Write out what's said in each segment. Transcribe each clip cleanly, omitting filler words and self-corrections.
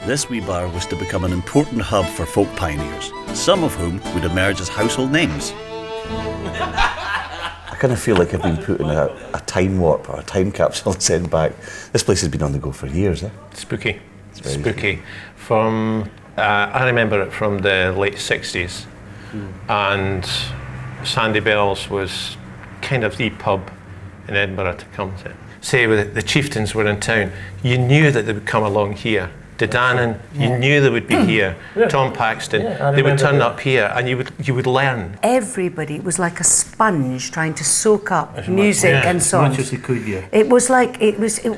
this wee bar was to become an important hub for folk pioneers, some of whom would emerge as household names. I kind of feel like I've been put in a time warp or a time capsule and sent back. This place has been on the go for years, eh? Spooky. It's very spooky. From, I remember it from the late 60s, and Sandy Bell's was kind of the pub in Edinburgh to come to. Say the chieftains were in town, you knew that they would come along here. Dedanan, you knew they would be here. Tom Paxton, they would turn up here, and you would learn. Everybody, it was like a sponge trying to soak up music and songs. As much as they could, yeah. It was like,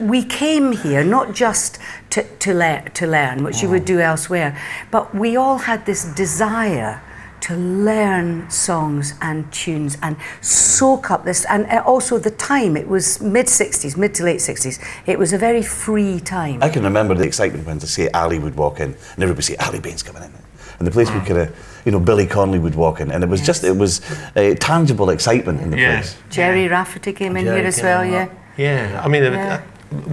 we came here not just to learn, which you would do elsewhere, but we all had this desire to learn songs and tunes and soak up this, and also the time, it was mid to late 60s, it was a very free time. I can remember the excitement when, to say, Ali would walk in, and everybody would say, Ali Bain's coming in. And the place would kind of, you know, Billy Connolly would walk in, and it was just, it was tangible excitement in the place. Jerry Rafferty came in here as well, Yeah, I mean,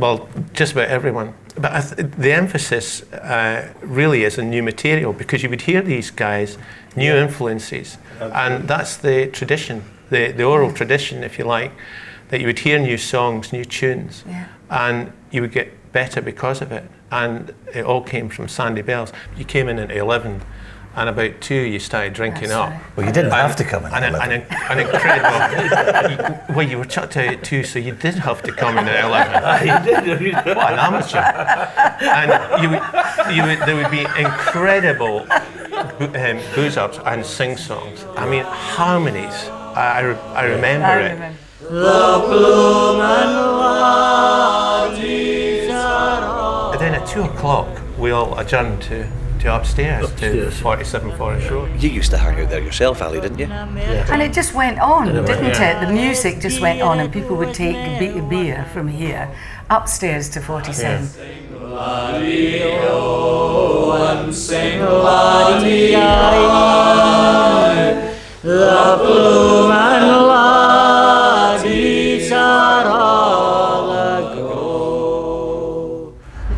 well, just about everyone. But the emphasis really is on new material, because you would hear these guys, new influences, and that's the tradition, the oral tradition, if you like, that you would hear new songs, new tunes, and you would get better because of it. And it all came from Sandy Bell's. You came in at 11, and about 2 you started drinking up. Right. Well, you didn't have to come in at 11. An incredible... well, you were chucked out at 2, so you did have to come in at 11. You did. What an amateur. And there would be incredible booze-ups and sing-songs. I mean, harmonies. I remember it. And then at 2 o'clock, we all adjourned to upstairs to 47 Forest Road. You used to hang out there yourself, Ali, didn't you? Yeah. And it just went on, didn't it? The music just went on, and people would take a beer from here upstairs to 47. Sing la-dee-o, and sing la-dee-I, the bloom and la-dees are all aglow.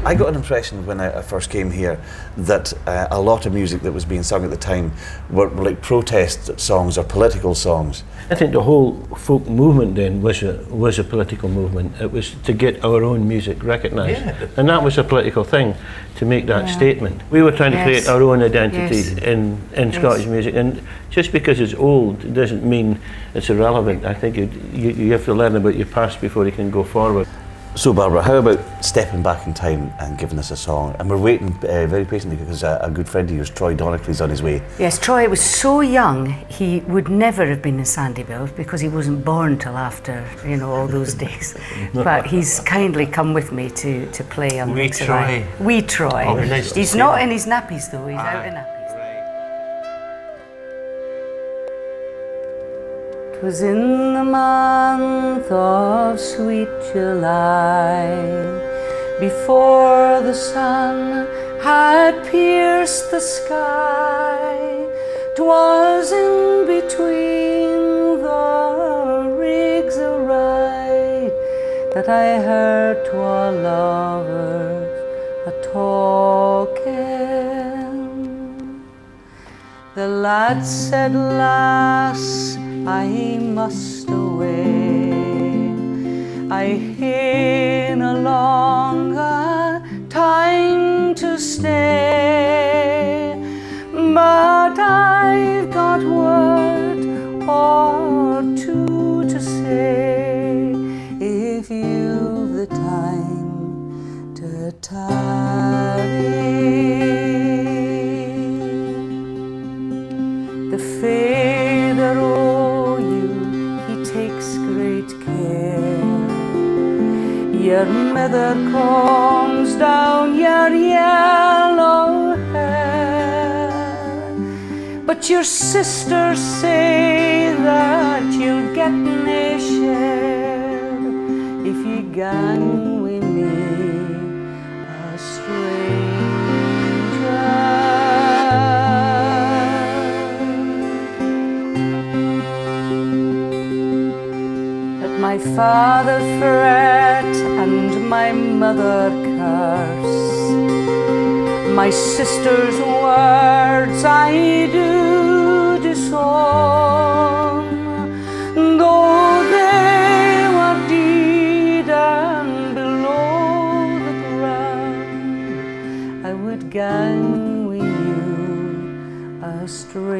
I got an impression when I first came here that a lot of music that was being sung at the time were like protest songs or political songs. I think the whole folk movement then was a political movement. It was to get our own music recognised, and that was a political thing, to make that statement. We were trying to create our own identity in Scottish music, and just because it's old doesn't mean it's irrelevant. I think you have to learn about your past before you can go forward. So Barbara, how about stepping back in time and giving us a song? And we're waiting very patiently because a good friend of yours, Troy Donockley's on his way. Yes, Troy was so young, he would never have been in Sandy Bell's because he wasn't born till after, you know, all those days. But he's kindly come with me to play on Wee Rigs O Troy. Rye. Wee Troy. Oh, nice to He's see not him. in his nappies though, he's out in nappies. 'Twas in the month of sweet July, before the sun had pierced the sky, 'twas in between the Rigs O Rye that I heard twa lovers a-talking. The lad said, "Lass, I must away. I hae no longer time to stay, but I've got word or two to say, if you've the time to tarry." The Father o' you, he takes great care. Your mother combs down your yellow hair, but your sisters say that you'll get nae share if you gang wi' me, a stranger. My father fret and my mother curse, My sister's words I do disown, though they were deed and below the ground, I would gang with you a stranger.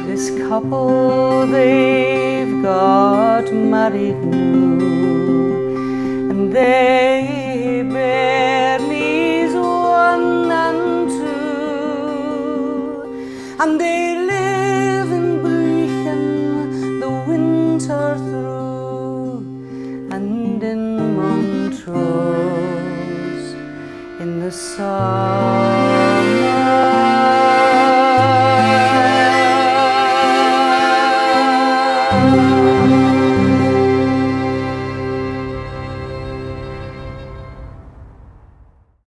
This couple, they've got married new, and they bear me's 1 and 2, and they live in Brechin the winter through, and in Montrose in the summer.